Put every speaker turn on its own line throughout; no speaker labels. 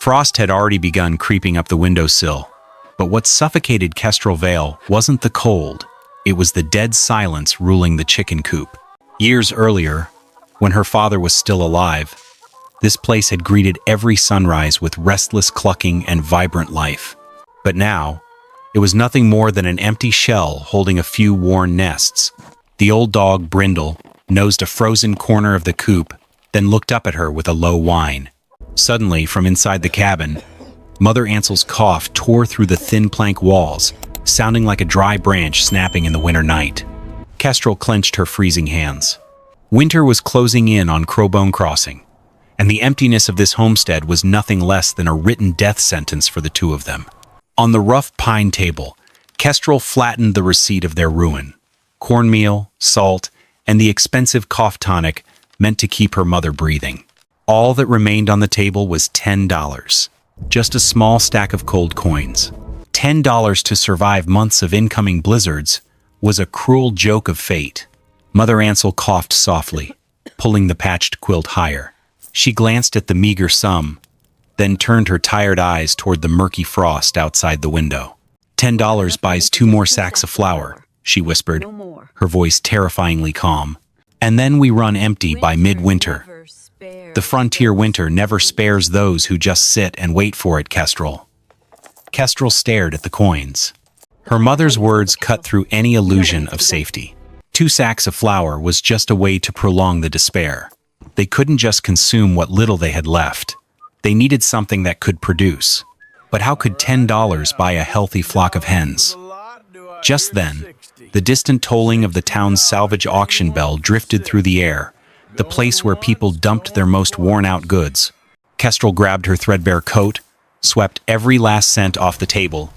Frost had already begun creeping up the windowsill, but what suffocated Kestrel Vale wasn't the cold, it was the dead silence ruling the chicken coop. Years earlier, when her father was still alive, this place had greeted every sunrise with restless clucking and vibrant life. But now, it was nothing more than an empty shell holding a few worn nests. The old dog, Brindle, nosed a frozen corner of the coop, then looked up at her with a low whine. Suddenly, from inside the cabin, Mother Ansel's cough tore through the thin plank walls, sounding like a dry branch snapping in the winter night. Kestrel clenched her freezing hands. Winter was closing in on Crowbone Crossing, and the emptiness of this homestead was nothing less than a written death sentence for the two of them. On the rough pine table, Kestrel flattened the receipt of their ruin. Cornmeal, salt, and the expensive cough tonic meant to keep her mother breathing. All that remained on the table was $10. Just a small stack of cold coins. $10 to survive months of incoming blizzards was a cruel joke of fate. Mother Ansel coughed softly, pulling the patched quilt higher. She glanced at the meager sum, then turned her tired eyes toward the murky frost outside the window. $10 buys 2 more sacks of flour, she whispered, her voice terrifyingly calm. And then we run empty by midwinter. The frontier winter never spares those who just sit and wait for it, Kestrel. Kestrel stared at the coins. Her mother's words cut through any illusion of safety. 2 sacks of flour was just a way to prolong the despair. They couldn't just consume what little they had left. They needed something that could produce. But how could $10 buy a healthy flock of hens? Just then, the distant tolling of the town's salvage auction bell drifted through the air, the place where people dumped their most worn-out goods. Kestrel grabbed her threadbare coat, swept every last cent off the table,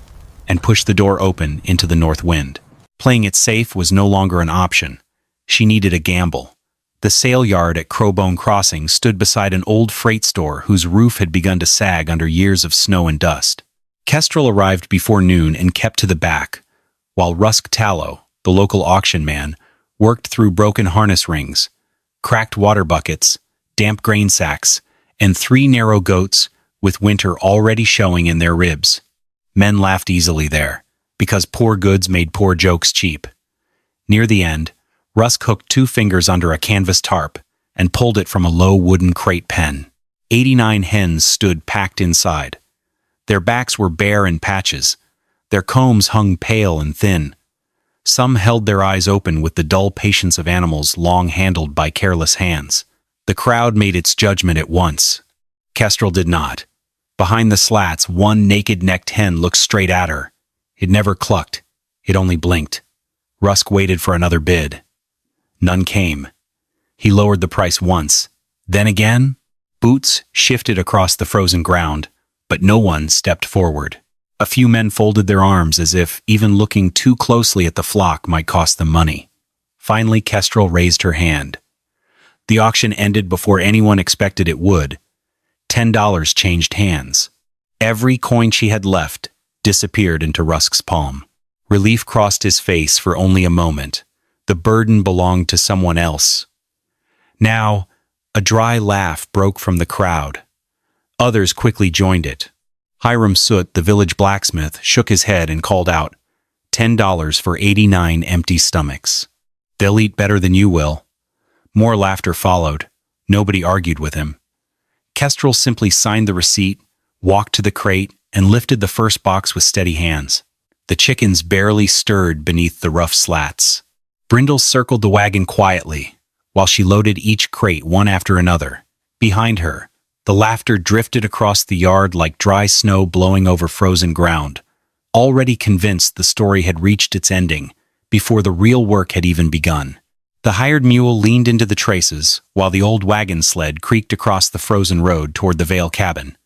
and pushed the door open into the north wind. Playing it safe was no longer an option. She needed a gamble. The sale yard at Crowbone Crossing stood beside an old freight store whose roof had begun to sag under years of snow and dust. Kestrel arrived before noon and kept to the back, while Rusk Tallow, the local auction man, worked through broken harness rings, cracked water buckets, damp grain sacks, and 3 narrow goats with winter already showing in their ribs. Men laughed easily there, because poor goods made poor jokes cheap. Near the end, Rusk hooked 2 fingers under a canvas tarp and pulled it from a low wooden crate pen. 89 hens stood packed inside. Their backs were bare in patches. Their combs hung pale and thin. Some held their eyes open with the dull patience of animals long handled by careless hands. The crowd made its judgment at once. Kestrel did not. Behind the slats, one naked-necked hen looked straight at her. It never clucked. It only blinked. Rusk waited for another bid. None came. He lowered the price once. Then again, boots shifted across the frozen ground, but no one stepped forward. A few men folded their arms as if even looking too closely at the flock might cost them money. Finally, Kestrel raised her hand. The auction ended before anyone expected it would. $10 changed hands. Every coin she had left disappeared into Rusk's palm. Relief crossed his face for only a moment. The burden belonged to someone else. Now, a dry laugh broke from the crowd. Others quickly joined it. Hiram Soot, the village blacksmith, shook his head and called out, $10 for 89 empty stomachs. They'll eat better than you will. More laughter followed. Nobody argued with him. Kestrel simply signed the receipt, walked to the crate, and lifted the first box with steady hands. The chickens barely stirred beneath the rough slats. Brindle circled the wagon quietly, while she loaded each crate one after another. Behind her, the laughter drifted across the yard like dry snow blowing over frozen ground, already convinced the story had reached its ending before the real work had even begun. The hired mule leaned into the traces, while the old wagon sled creaked across the frozen road toward the Vale cabin.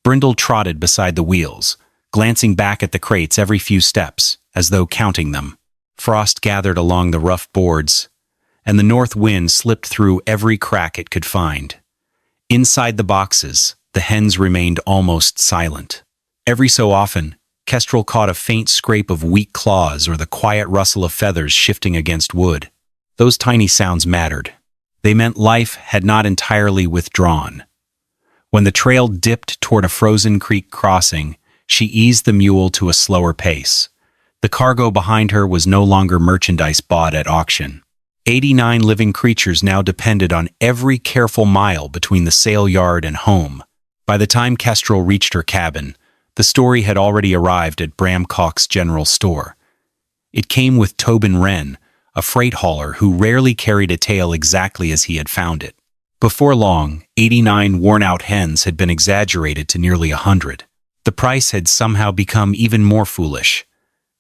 Brindle trotted beside the wheels, glancing back at the crates every few steps, as though counting them. Frost gathered along the rough boards, and the north wind slipped through every crack it could find. Inside the boxes, the hens remained almost silent. Every so often, Kestrel caught a faint scrape of weak claws or the quiet rustle of feathers shifting against wood. Those tiny sounds mattered. They meant life had not entirely withdrawn. When the trail dipped toward a frozen creek crossing, she eased the mule to a slower pace. The cargo behind her was no longer merchandise bought at auction. 89 living creatures now depended on every careful mile between the sale yard and home. By the time Kestrel reached her cabin, the story had already arrived at Bram Cox's general store. It came with Tobin Wren, a freight hauler who rarely carried a tale exactly as he had found it. Before long, 89 worn-out hens had been exaggerated to nearly 100. The price had somehow become even more foolish.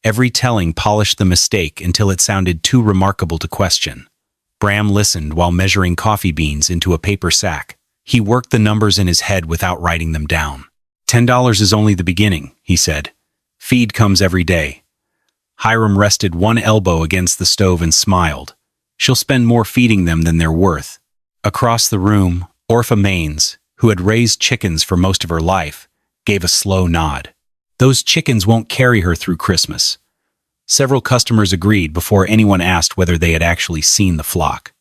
Every telling polished the mistake until it sounded too remarkable to question. Bram listened while measuring coffee beans into a paper sack. He worked the numbers in his head without writing them down. $10 is only the beginning, he said. Feed comes every day. Hiram rested one elbow against the stove and smiled. She'll spend more feeding them than they're worth. Across the room, Orpha Maines, who had raised chickens for most of her life, gave a slow nod. Those chickens won't carry her through Christmas. Several customers agreed before anyone asked whether they had actually seen the flock.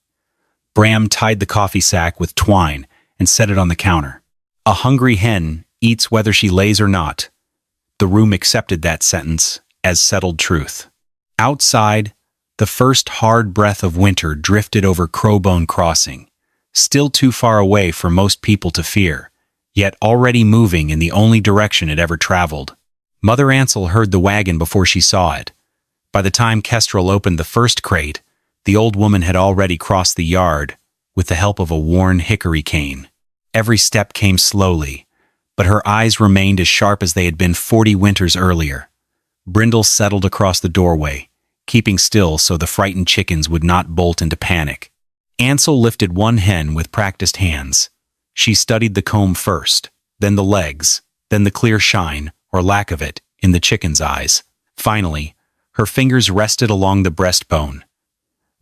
Bram tied the coffee sack with twine and set it on the counter. A hungry hen eats whether she lays or not. The room accepted that sentence as settled truth. Outside, the first hard breath of winter drifted over Crowbone Crossing, still too far away for most people to fear, yet already moving in the only direction it ever traveled. Mother Ansel heard the wagon before she saw it. By the time Kestrel opened the first crate, the old woman had already crossed the yard with the help of a worn hickory cane. Every step came slowly, but her eyes remained as sharp as they had been 40 winters earlier. Brindle settled across the doorway, keeping still so the frightened chickens would not bolt into panic. Ansel lifted one hen with practiced hands. She studied the comb first, then the legs, then the clear shine, or lack of it, in the chicken's eyes. Finally, her fingers rested along the breastbone.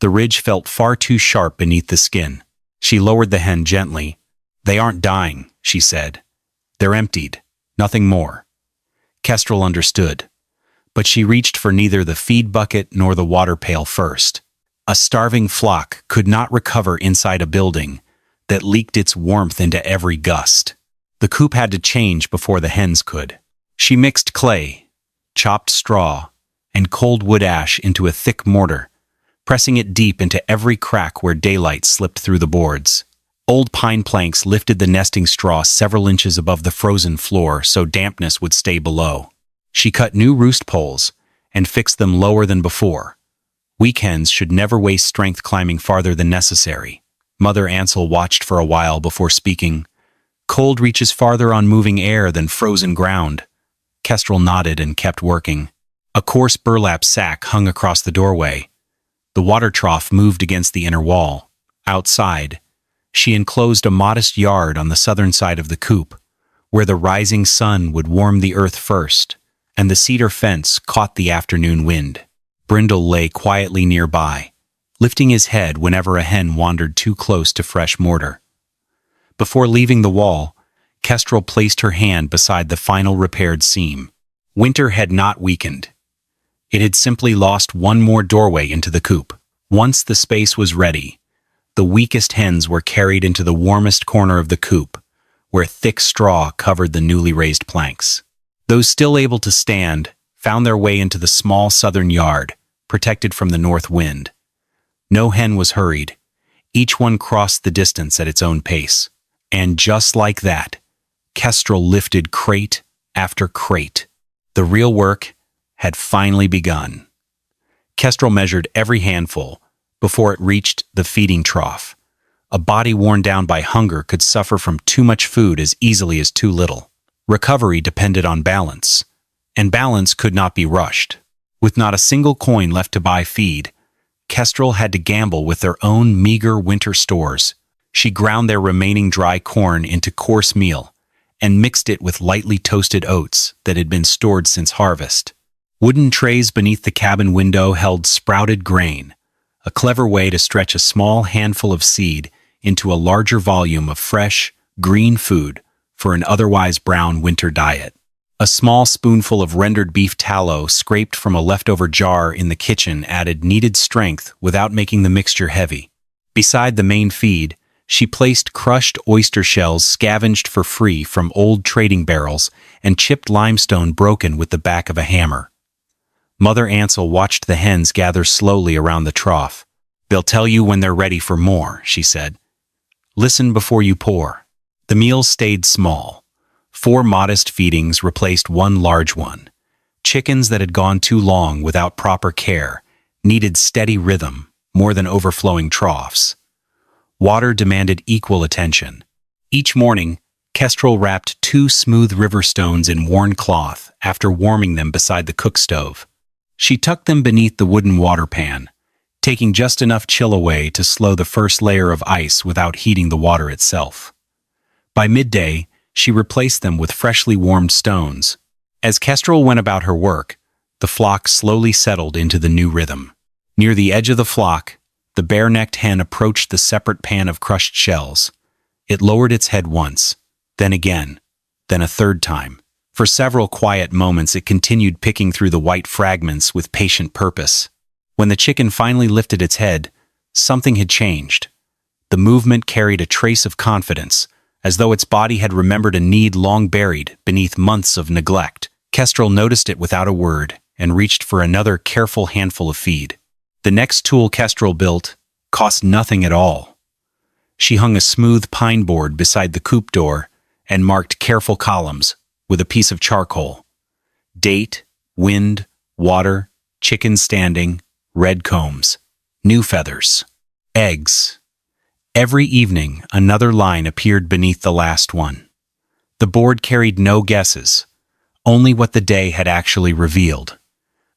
The ridge felt far too sharp beneath the skin. She lowered the hen gently. "They aren't dying," she said. "They're emptied, nothing more." Kestrel understood, but she reached for neither the feed bucket nor the water pail first. A starving flock could not recover inside a building that leaked its warmth into every gust. The coop had to change before the hens could. She mixed clay, chopped straw, and cold wood ash into a thick mortar, pressing it deep into every crack where daylight slipped through the boards. Old pine planks lifted the nesting straw several inches above the frozen floor so dampness would stay below. She cut new roost poles and fixed them lower than before. Weak hens should never waste strength climbing farther than necessary. Mother Ansel watched for a while before speaking. "Cold reaches farther on moving air than frozen ground." Kestrel nodded and kept working. A coarse burlap sack hung across the doorway. The water trough moved against the inner wall. Outside, she enclosed a modest yard on the southern side of the coop, where the rising sun would warm the earth first, and the cedar fence caught the afternoon wind. Brindle lay quietly nearby, lifting his head whenever a hen wandered too close to fresh mortar. Before leaving the wall, Kestrel placed her hand beside the final repaired seam. Winter had not weakened. It had simply lost one more doorway into the coop. Once the space was ready, the weakest hens were carried into the warmest corner of the coop, where thick straw covered the newly raised planks. Those still able to stand found their way into the small southern yard, protected from the north wind. No hen was hurried. Each one crossed the distance at its own pace. And just like that, Kestrel lifted crate after crate. The real work had finally begun. Kestrel measured every handful before it reached the feeding trough. A body worn down by hunger could suffer from too much food as easily as too little. Recovery depended on balance, and balance could not be rushed. With not a single coin left to buy feed, Kestrel had to gamble with their own meager winter stores. She ground their remaining dry corn into coarse meal and mixed it with lightly toasted oats that had been stored since harvest. Wooden trays beneath the cabin window held sprouted grain, a clever way to stretch a small handful of seed into a larger volume of fresh, green food for an otherwise brown winter diet. A small spoonful of rendered beef tallow scraped from a leftover jar in the kitchen added needed strength without making the mixture heavy. Beside the main feed, She placed crushed oyster shells scavenged for free from old trading barrels and chipped limestone broken with the back of a hammer. Mother Ansel watched the hens gather slowly around the trough. "They'll tell you when they're ready for more," she said. "Listen before you pour." The meals stayed small. 4 modest feedings replaced 1 large one. Chickens that had gone too long without proper care needed steady rhythm more than overflowing troughs. Water demanded equal attention. Each morning, Kestrel wrapped 2 smooth river stones in worn cloth after warming them beside the cook stove. She tucked them beneath the wooden water pan, taking just enough chill away to slow the first layer of ice without heating the water itself. By midday, she replaced them with freshly warmed stones. As Kestrel went about her work, the flock slowly settled into the new rhythm. Near the edge of the flock, the bare-necked hen approached the separate pan of crushed shells. It lowered its head once, then again, then a third time. For several quiet moments it continued picking through the white fragments with patient purpose. When the chicken finally lifted its head, something had changed. The movement carried a trace of confidence, as though its body had remembered a need long buried beneath months of neglect. Kestrel noticed it without a word and reached for another careful handful of feed. The next tool Kestrel built cost nothing at all. She hung a smooth pine board beside the coop door and marked careful columns with a piece of charcoal. Date, wind, water, chicken standing, red combs, new feathers, eggs. Every evening, another line appeared beneath the last one. The board carried no guesses, only what the day had actually revealed.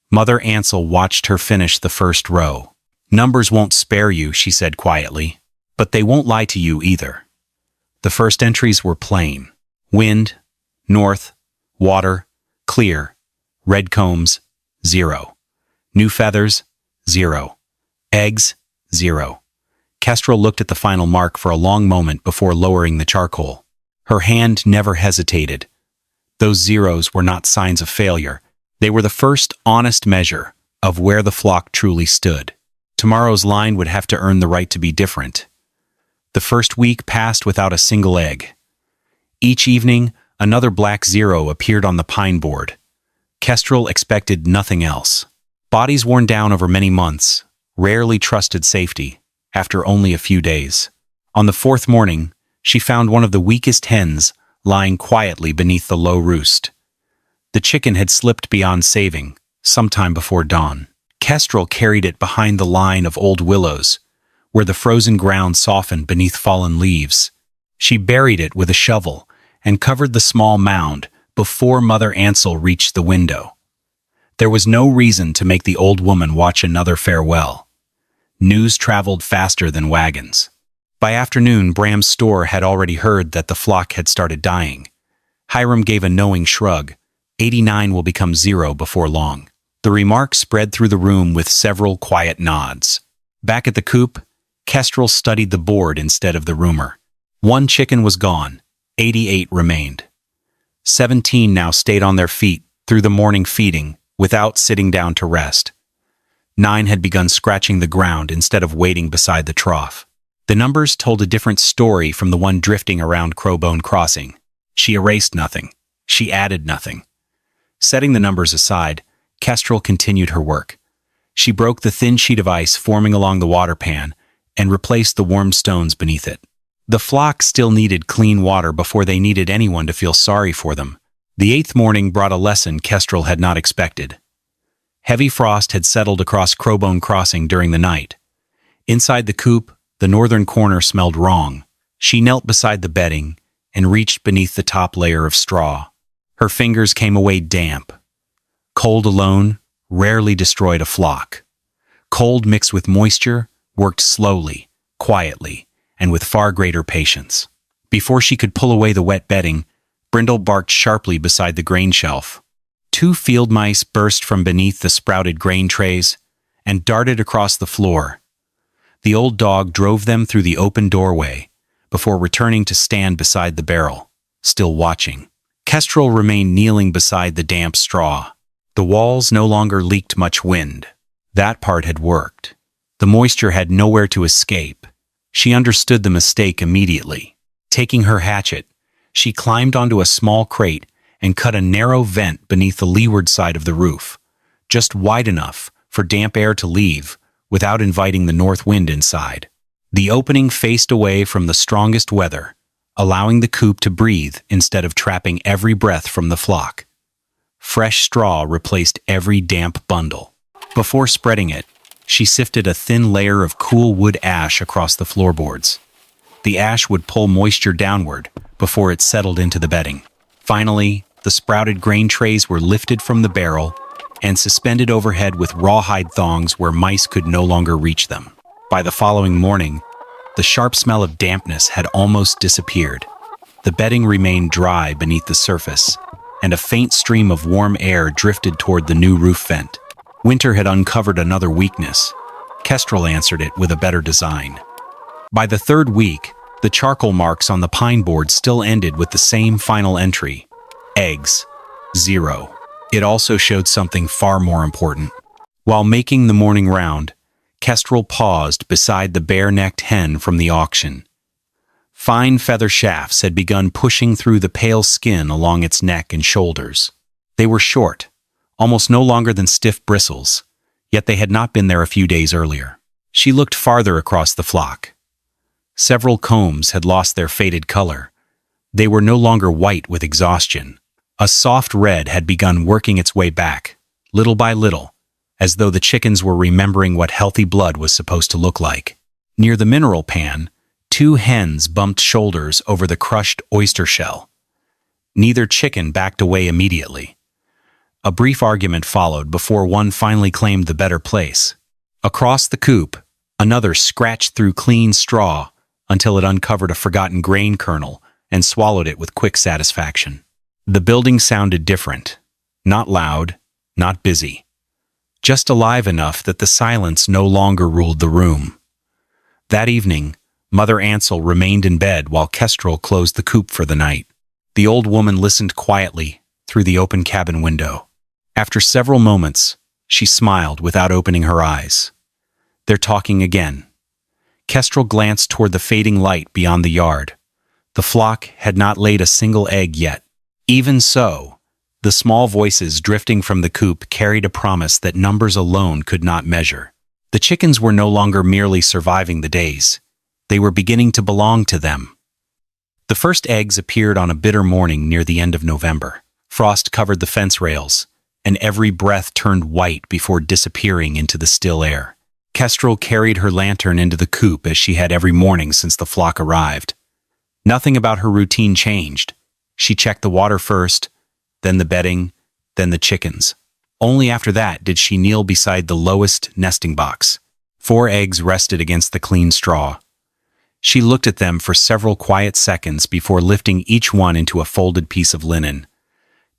Mother Ansel watched her finish the first row. "Numbers won't spare you," she said quietly, "but they won't lie to you either." The first entries were plain. Wind, north, water, clear, red combs, 0. New feathers, 0. Eggs, 0. Kestrel looked at the final mark for a long moment before lowering the charcoal. Her hand never hesitated. Those zeros were not signs of failure. They were the first honest measure of where the flock truly stood. Tomorrow's line would have to earn the right to be different. The first week passed without a single egg. Each evening, another black 0 appeared on the pine board. Kestrel expected nothing else. Bodies worn down over many months rarely trusted safety after only a few days. On the 4th morning, she found one of the weakest hens lying quietly beneath the low roost. The chicken had slipped beyond saving, sometime before dawn. Kestrel carried it behind the line of old willows, where the frozen ground softened beneath fallen leaves. She buried it with a shovel and covered the small mound before Mother Ansel reached the window. There was no reason to make the old woman watch another farewell. News traveled faster than wagons. By afternoon, Bram's store had already heard that the flock had started dying. Hiram gave a knowing shrug. 89 will become 0 before long. The remark spread through the room with several quiet nods. Back at the coop, Kestrel studied the board instead of the rumor. 1 chicken was gone. 88 remained. 17 now stayed on their feet through the morning feeding without sitting down to rest. 9 had begun scratching the ground instead of waiting beside the trough. The numbers told a different story from the one drifting around Crowbone Crossing. She erased nothing. She added nothing. Setting the numbers aside, Kestrel continued her work. She broke the thin sheet of ice forming along the water pan and replaced the warm stones beneath it. The flock still needed clean water before they needed anyone to feel sorry for them. The 8th morning brought a lesson Kestrel had not expected. Heavy frost had settled across Crowbone Crossing during the night. Inside the coop, the northern corner smelled wrong. She knelt beside the bedding and reached beneath the top layer of straw. Her fingers came away damp. Cold alone rarely destroyed a flock. Cold mixed with moisture worked slowly, quietly, and with far greater patience. Before she could pull away the wet bedding, Brindle barked sharply beside the grain shelf. 2 field mice burst from beneath the sprouted grain trays and darted across the floor. The old dog drove them through the open doorway before returning to stand beside the barrel, still watching. Kestrel remained kneeling beside the damp straw. The walls no longer leaked much wind. That part had worked. The moisture had nowhere to escape. She understood the mistake immediately. Taking her hatchet, she climbed onto a small crate and cut a narrow vent beneath the leeward side of the roof, just wide enough for damp air to leave without inviting the north wind inside. The opening faced away from the strongest weather, allowing the coop to breathe instead of trapping every breath from the flock. Fresh straw replaced every damp bundle. Before spreading it, she sifted a thin layer of cool wood ash across the floorboards. The ash would pull moisture downward before it settled into the bedding. Finally, the sprouted grain trays were lifted from the barrel and suspended overhead with rawhide thongs where mice could no longer reach them. By the following morning, the sharp smell of dampness had almost disappeared. The bedding remained dry beneath the surface, and a faint stream of warm air drifted toward the new roof vent. Winter had uncovered another weakness. Kestrel answered it with a better design. By the third week, the charcoal marks on the pine board still ended with the same final entry: eggs, 0. It also showed something far more important. While making the morning round, Kestrel paused beside the bare-necked hen from the auction. Fine feather shafts had begun pushing through the pale skin along its neck and shoulders. They were short, almost no longer than stiff bristles, yet they had not been there a few days earlier. She looked farther across the flock. Several combs had lost their faded color. They were no longer white with exhaustion. A soft red had begun working its way back, little by little, as though the chickens were remembering what healthy blood was supposed to look like. Near the mineral pan, 2 hens bumped shoulders over the crushed oyster shell. Neither chicken backed away immediately. A brief argument followed before one finally claimed the better place. Across the coop, another scratched through clean straw until it uncovered a forgotten grain kernel and swallowed it with quick satisfaction. The building sounded different. Not loud, not busy. Just alive enough that the silence no longer ruled the room. That evening, Mother Ansel remained in bed while Kestrel closed the coop for the night. The old woman listened quietly through the open cabin window. After several moments, she smiled without opening her eyes. "They're talking again." Kestrel glanced toward the fading light beyond the yard. The flock had not laid a single egg yet. Even so, the small voices drifting from the coop carried a promise that numbers alone could not measure. The chickens were no longer merely surviving the days. They were beginning to belong to them. The first eggs appeared on a bitter morning near the end of November. Frost covered the fence rails, and every breath turned white before disappearing into the still air. Kestrel carried her lantern into the coop as she had every morning since the flock arrived. Nothing about her routine changed. She checked the water first, then the bedding, then the chickens. Only after that did she kneel beside the lowest nesting box. 4 eggs rested against the clean straw. She looked at them for several quiet seconds before lifting each one into a folded piece of linen.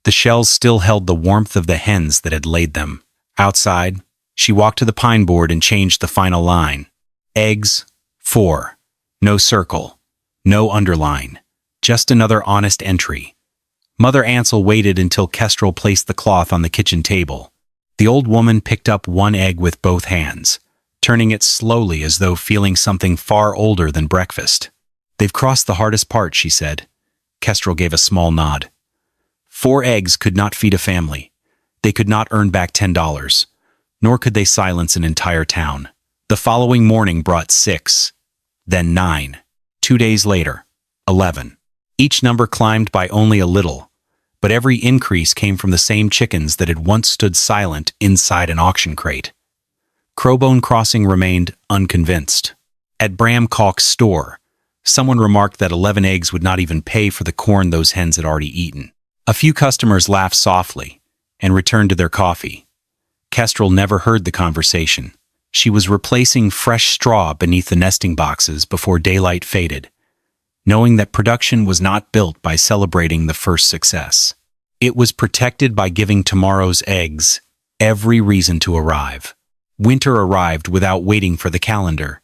The shells still held the warmth of the hens that had laid them. Outside, she walked to the pine board and changed the final line. Eggs, 4. No circle, no underline. Just another honest entry. Mother Ansel waited until Kestrel placed the cloth on the kitchen table. The old woman picked up 1 egg with both hands, turning it slowly as though feeling something far older than breakfast. "They've crossed the hardest part," she said. Kestrel gave a small nod. 4 eggs could not feed a family. They could not earn back $10, nor could they silence an entire town. The following morning brought 6, then 9. 2 days later, 11. Each number climbed by only a little, but every increase came from the same chickens that had once stood silent inside an auction crate. Crowbone Crossing remained unconvinced. At Bram Calk's store, someone remarked that 11 eggs would not even pay for the corn those hens had already eaten. A few customers laughed softly and returned to their coffee. Kestrel never heard the conversation. She was replacing fresh straw beneath the nesting boxes before daylight faded, knowing that production was not built by celebrating the first success. It was protected by giving tomorrow's eggs every reason to arrive. Winter arrived without waiting for the calendar.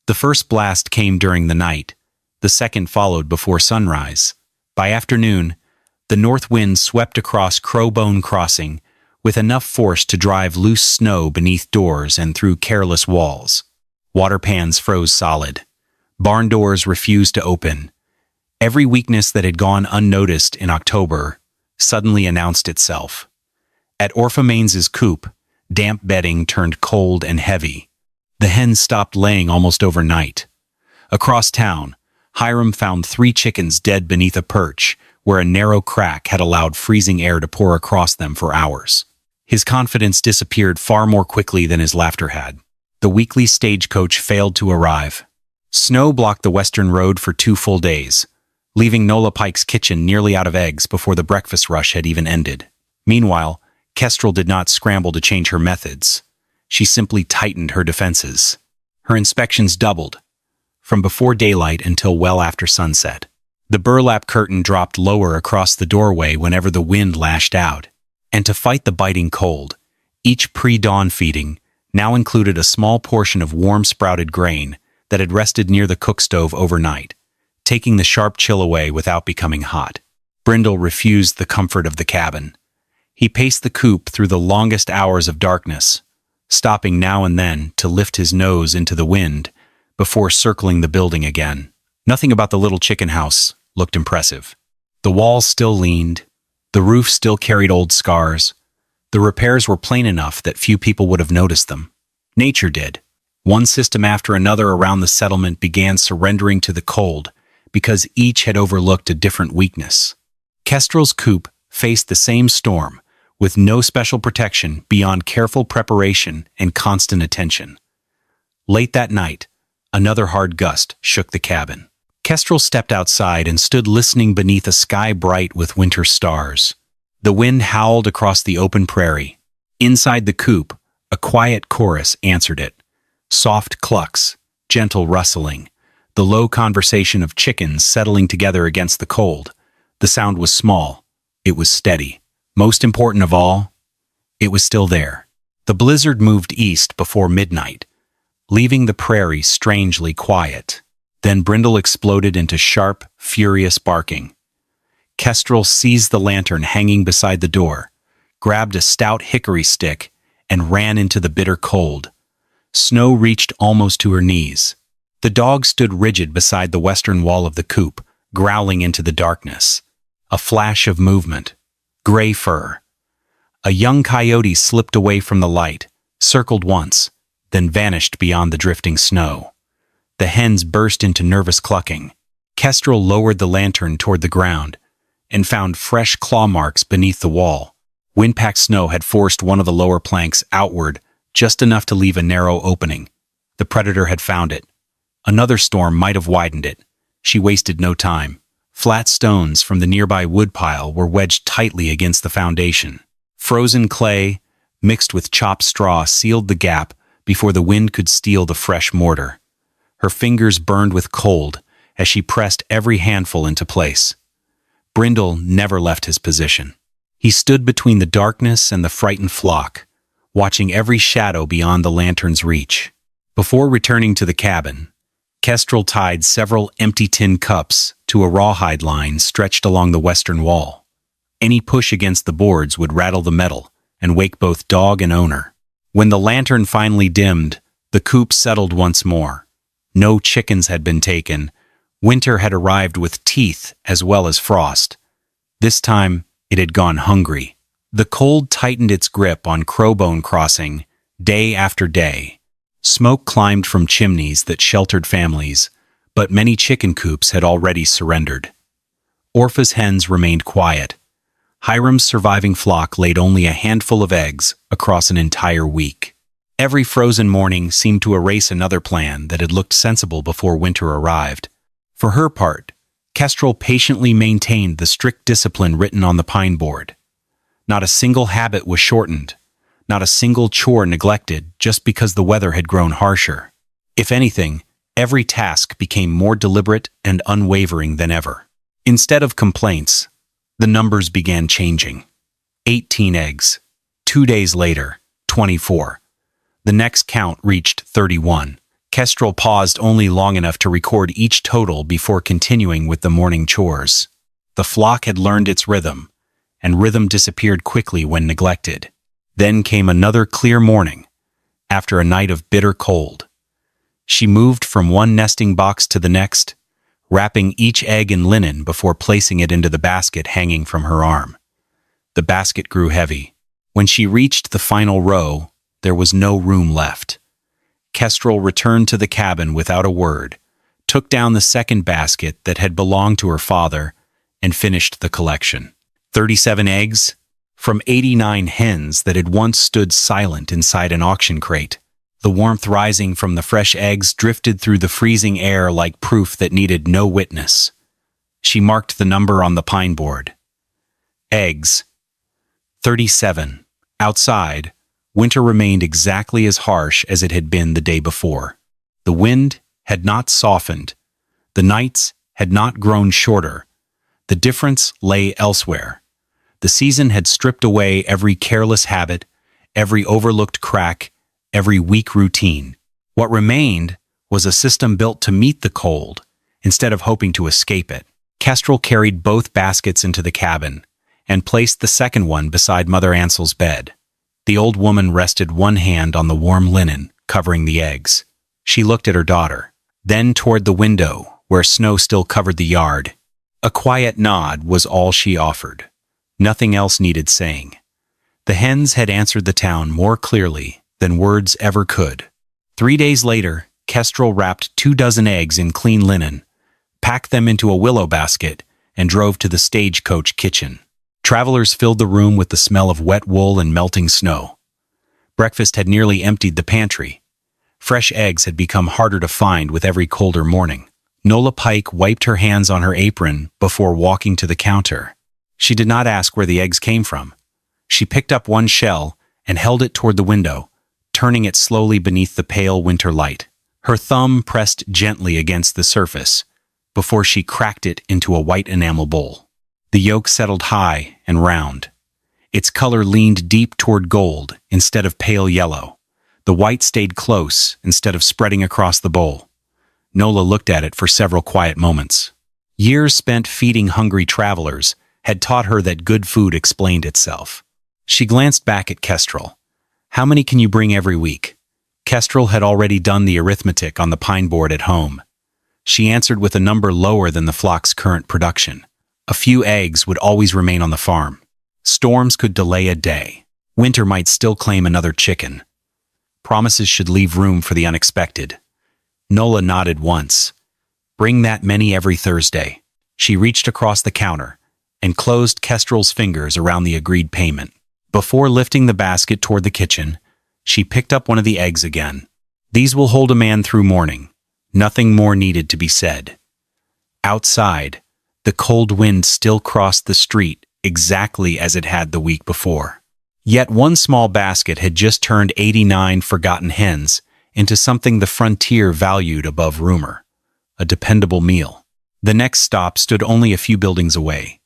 The first blast came during the night. The second followed before sunrise. By afternoon, the north wind swept across Crowbone Crossing with enough force to drive loose snow beneath doors and through careless walls. Water pans froze solid. Barn doors refused to open. Every weakness that had gone unnoticed in October suddenly announced itself. At Orphamaine's coop, damp bedding turned cold and heavy. The hens stopped laying almost overnight. Across town, Hiram found 3 chickens dead beneath a perch, where a narrow crack had allowed freezing air to pour across them for hours. His confidence disappeared far more quickly than his laughter had. The weekly stagecoach failed to arrive. Snow blocked the western road for 2 full days, leaving Nola Pike's kitchen nearly out of eggs before the breakfast rush had even ended. Meanwhile, Kestrel did not scramble to change her methods. She simply tightened her defenses. Her inspections doubled, from before daylight until well after sunset. The burlap curtain dropped lower across the doorway whenever the wind lashed out. And to fight the biting cold, each pre-dawn feeding now included a small portion of warm sprouted grain that had rested near the cook stove overnight, taking the sharp chill away without becoming hot. Brindle refused the comfort of the cabin. He paced the coop through the longest hours of darkness, stopping now and then to lift his nose into the wind before circling the building again. Nothing about the little chicken house looked impressive. The walls still leaned, the roof still carried old scars. The repairs were plain enough that few people would have noticed them. Nature did. One system after another around the settlement began surrendering to the cold because each had overlooked a different weakness. Kestrel's coop faced the same storm, with no special protection beyond careful preparation and constant attention. Late that night, another hard gust shook the cabin. Kestrel stepped outside and stood listening beneath a sky bright with winter stars. The wind howled across the open prairie. Inside the coop, a quiet chorus answered it. Soft clucks, gentle rustling, the low conversation of chickens settling together against the cold. The sound was small. It was steady. Most important of all, it was still there. The blizzard moved east before midnight, leaving the prairie strangely quiet. Then Brindle exploded into sharp, furious barking. Kestrel seized the lantern hanging beside the door, grabbed a stout hickory stick, and ran into the bitter cold. Snow reached almost to her knees. The dog stood rigid beside the western wall of the coop, growling into the darkness. A flash of movement. Gray fur. A young coyote slipped away from the light, circled once, then vanished beyond the drifting snow. The hens burst into nervous clucking. Kestrel lowered the lantern toward the ground and found fresh claw marks beneath the wall. Wind-packed snow had forced one of the lower planks outward, just enough to leave a narrow opening. The predator had found it. Another storm might have widened it. She wasted no time. Flat stones from the nearby woodpile were wedged tightly against the foundation. Frozen clay, mixed with chopped straw, sealed the gap before the wind could steal the fresh mortar. Her fingers burned with cold as she pressed every handful into place. Brindle never left his position. He stood between the darkness and the frightened flock, watching every shadow beyond the lantern's reach. Before returning to the cabin, Kestrel tied several empty tin cups to a rawhide line stretched along the western wall. Any push against the boards would rattle the metal and wake both dog and owner. When the lantern finally dimmed, the coop settled once more. No chickens had been taken. Winter had arrived with teeth as well as frost. This time, it had gone hungry. The cold tightened its grip on Crowbone Crossing day after day. Smoke climbed from chimneys that sheltered families, but many chicken coops had already surrendered. Orpha's hens remained quiet. Hiram's surviving flock laid only a handful of eggs across an entire week. Every frozen morning seemed to erase another plan that had looked sensible before winter arrived. For her part, Kestrel patiently maintained the strict discipline written on the pine board. Not a single habit was shortened, not a single chore neglected just because the weather had grown harsher. If anything, every task became more deliberate and unwavering than ever. Instead of complaints, the numbers began changing. 18 eggs. 2 days later, 24. The next count reached 31. Kestrel paused only long enough to record each total before continuing with the morning chores. The flock had learned its rhythm, and rhythm disappeared quickly when neglected. Then came another clear morning, after a night of bitter cold. She moved from one nesting box to the next, wrapping each egg in linen before placing it into the basket hanging from her arm. The basket grew heavy. When she reached the final row, there was no room left. Kestrel returned to the cabin without a word, took down the second basket that had belonged to her father, and finished the collection. 37 eggs from 89 hens that had once stood silent inside an auction crate. The warmth rising from the fresh eggs drifted through the freezing air like proof that needed no witness. She marked the number on the pine board. Eggs. 37. Outside, winter remained exactly as harsh as it had been the day before. The wind had not softened. The nights had not grown shorter. The difference lay elsewhere. The season had stripped away every careless habit, every overlooked crack, every weak routine. What remained was a system built to meet the cold, instead of hoping to escape it. Kestrel carried both baskets into the cabin and placed the second one beside Mother Ansel's bed. The old woman rested one hand on the warm linen covering the eggs. She looked at her daughter, then toward the window where snow still covered the yard. A quiet nod was all she offered. Nothing else needed saying. The hens had answered the town more clearly than words ever could. 3 days later, Kestrel wrapped 24 eggs in clean linen, packed them into a willow basket, and drove to the stagecoach kitchen. Travelers filled the room with the smell of wet wool and melting snow. Breakfast had nearly emptied the pantry. Fresh eggs had become harder to find with every colder morning. Nola Pike wiped her hands on her apron before walking to the counter. She did not ask where the eggs came from. She picked up one shell and held it toward the window, turning it slowly beneath the pale winter light. Her thumb pressed gently against the surface before she cracked it into a white enamel bowl. The yolk settled high and round. Its color leaned deep toward gold instead of pale yellow. The white stayed close instead of spreading across the bowl. Nola looked at it for several quiet moments. Years spent feeding hungry travelers had taught her that good food explained itself. She glanced back at Kestrel. "How many can you bring every week?" Kestrel had already done the arithmetic on the pine board at home. She answered with a number lower than the flock's current production. A few eggs would always remain on the farm. Storms could delay a day. Winter might still claim another chicken. Promises should leave room for the unexpected. Nola nodded once. "Bring that many every Thursday." She reached across the counter and closed Kestrel's fingers around the agreed payment. Before lifting the basket toward the kitchen, she picked up one of the eggs again. "These will hold a man through morning." Nothing more needed to be said. Outside, the cold wind still crossed the street exactly as it had the week before. Yet one small basket had just turned 89 forgotten hens into something the frontier valued above rumor, a dependable meal. The next stop stood only a few buildings away.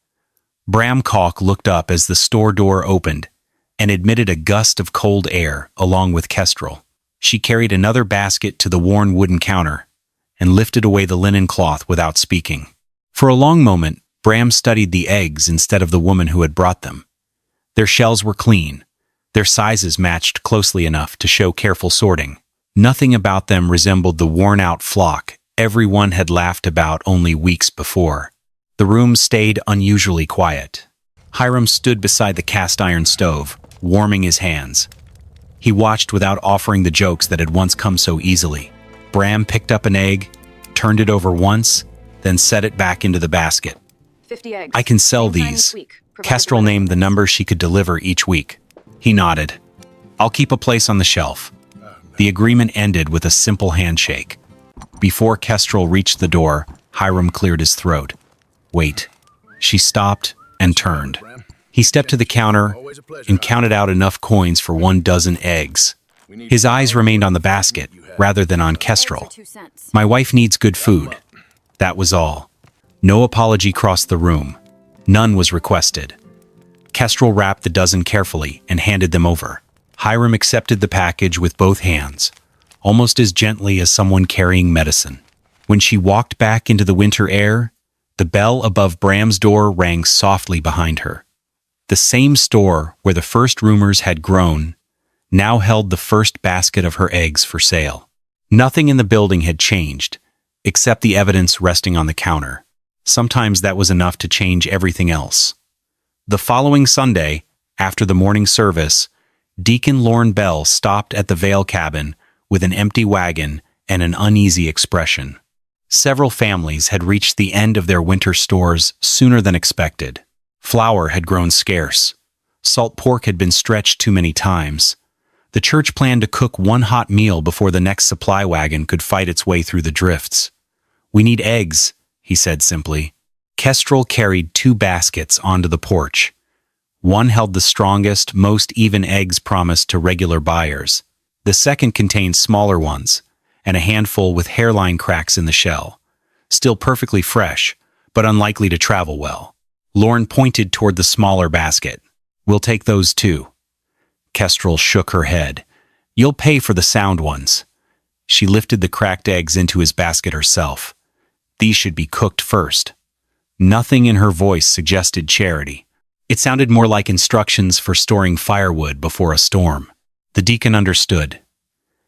Bramcock looked up as the store door opened and admitted a gust of cold air along with Kestrel. She carried another basket to the worn wooden counter and lifted away the linen cloth without speaking. For a long moment, Bram studied the eggs instead of the woman who had brought them. Their shells were clean. Their sizes matched closely enough to show careful sorting. Nothing about them resembled the worn-out flock everyone had laughed about only weeks before. The room stayed unusually quiet. Hiram stood beside the cast-iron stove, warming his hands. He watched without offering the jokes that had once come so easily. Bram picked up an egg, turned it over once, then set it back into the basket.
50 eggs.
"I can sell these." Kestrel named the number she could deliver each week. He nodded. "I'll keep a place on the shelf." The agreement ended with a simple handshake. Before Kestrel reached the door, Hiram cleared his throat. "Wait." She stopped and turned. He stepped to the counter and counted out enough coins for 12 eggs. His eyes remained on the basket rather than on Kestrel. "My wife needs good food." That was all. No apology crossed the room. None was requested. Kestrel wrapped the dozen carefully and handed them over. Hiram accepted the package with both hands, almost as gently as someone carrying medicine. When she walked back into the winter air, the bell above Bram's door rang softly behind her. The same store where the first rumors had grown now held the first basket of her eggs for sale. Nothing in the building had changed, except the evidence resting on the counter. Sometimes that was enough to change everything else. The following Sunday, after the morning service, Deacon Lorne Bell stopped at the Vale cabin with an empty wagon and an uneasy expression. Several families had reached the end of their winter stores sooner than expected. Flour had grown scarce. Salt pork had been stretched too many times. The church planned to cook one hot meal before the next supply wagon could fight its way through the drifts. "We need eggs," he said simply. Kestrel carried 2 baskets onto the porch. One held the strongest, most even eggs promised to regular buyers. The second contained smaller ones, and a handful with hairline cracks in the shell. Still perfectly fresh, but unlikely to travel well. Lorne pointed toward the smaller basket. "We'll take those too." Kestrel shook her head. "You'll pay for the sound ones." She lifted the cracked eggs into his basket herself. "These should be cooked first." Nothing in her voice suggested charity. It sounded more like instructions for storing firewood before a storm. The deacon understood.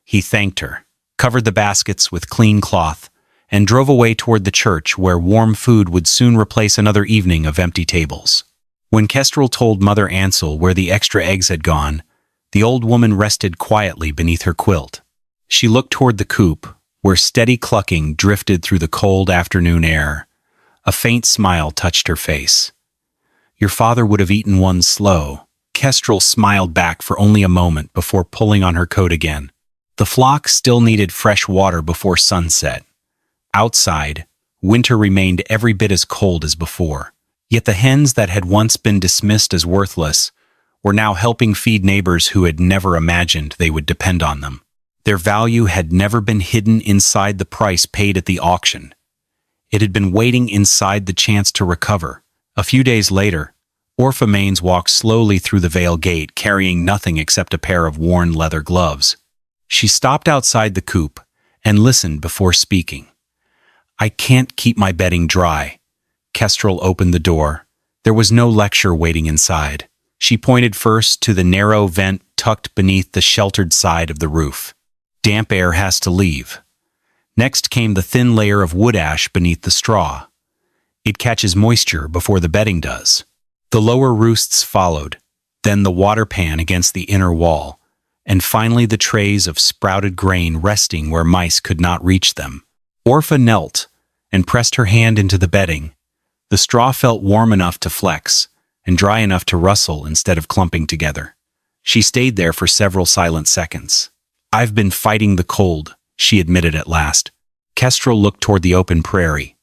He thanked her, covered the baskets with clean cloth, and drove away toward the church where warm food would soon replace another evening of empty tables. When Kestrel told Mother Ansel where the extra eggs had gone, the old woman rested quietly beneath her quilt. She looked toward the coop, where steady clucking drifted through the cold afternoon air. A faint smile touched her face. "Your father would have eaten one slow." Kestrel smiled back for only a moment before pulling on her coat again. The flock still needed fresh water before sunset. Outside, winter remained every bit as cold as before. Yet the hens that had once been dismissed as worthless were now helping feed neighbors who had never imagined they would depend on them. Their value had never been hidden inside the price paid at the auction. It had been waiting inside the chance to recover. A few days later, Orpha Maines walked slowly through the Vale gate carrying nothing except a pair of worn leather gloves. She stopped outside the coop and listened before speaking. "I can't keep my bedding dry." Kestrel opened the door. There was no lecture waiting inside. She pointed first to the narrow vent tucked beneath the sheltered side of the roof. "Damp air has to leave." Next came the thin layer of wood ash beneath the straw. "It catches moisture before the bedding does." The lower roosts followed, then the water pan against the inner wall, and finally the trays of sprouted grain resting where mice could not reach them. Orpha knelt and pressed her hand into the bedding. The straw felt warm enough to flex and dry enough to rustle instead of clumping together. She stayed there for several silent seconds. "I've been fighting the cold," she admitted at last. Kestrel looked toward the open prairie.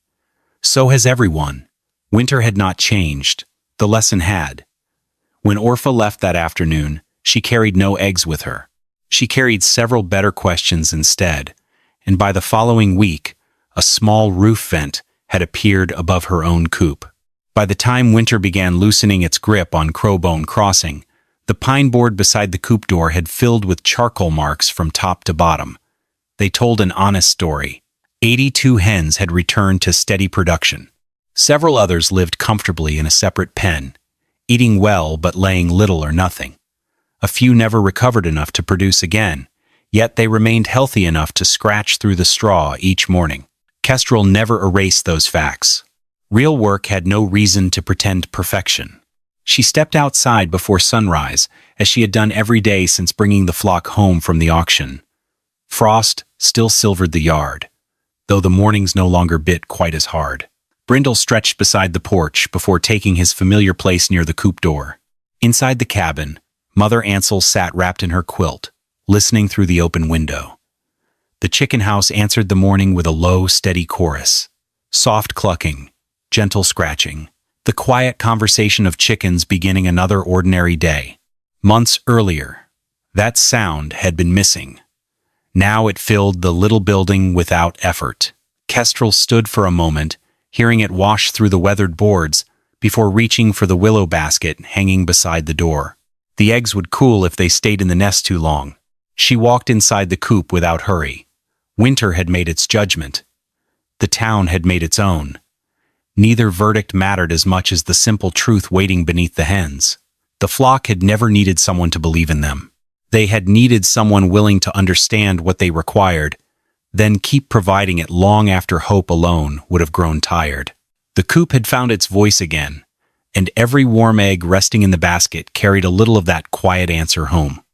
So has everyone. Winter had not changed. The lesson had. When Orpha left that afternoon, she carried no eggs with her. She carried several better questions instead, and by the following week, a small roof vent had appeared above her own coop. By the time winter began loosening its grip on Crowbone Crossing, the pine board beside the coop door had filled with charcoal marks from top to bottom. They told an honest story. 82 hens had returned to steady production. Several others lived comfortably in a separate pen, eating well but laying little or nothing. A few never recovered enough to produce again, yet they remained healthy enough to scratch through the straw each morning. Kestrel never erased those facts. Real work had no reason to pretend perfection. She stepped outside before sunrise, as she had done every day since bringing the flock home from the auction. Frost still silvered the yard, though the mornings no longer bit quite as hard. Brindle stretched beside the porch before taking his familiar place near the coop door. Inside the cabin, Mother Ansel sat wrapped in her quilt, listening through the open window. The chicken house answered the morning with a low, steady chorus. Soft clucking, gentle scratching, the quiet conversation of chickens beginning another ordinary day. Months earlier, that sound had been missing. Now it filled the little building without effort. Kestrel stood for a moment, hearing it wash through the weathered boards, before reaching for the willow basket hanging beside the door. The eggs would cool if they stayed in the nest too long. She walked inside the coop without hurry. Winter had made its judgment. The town had made its own. Neither verdict mattered as much as the simple truth waiting beneath the hens. The flock had never needed someone to believe in them. They had needed someone willing to understand what they required, then keep providing it long after hope alone would have grown tired. The coop had found its voice again, and every warm egg resting in the basket carried a little of that quiet answer home.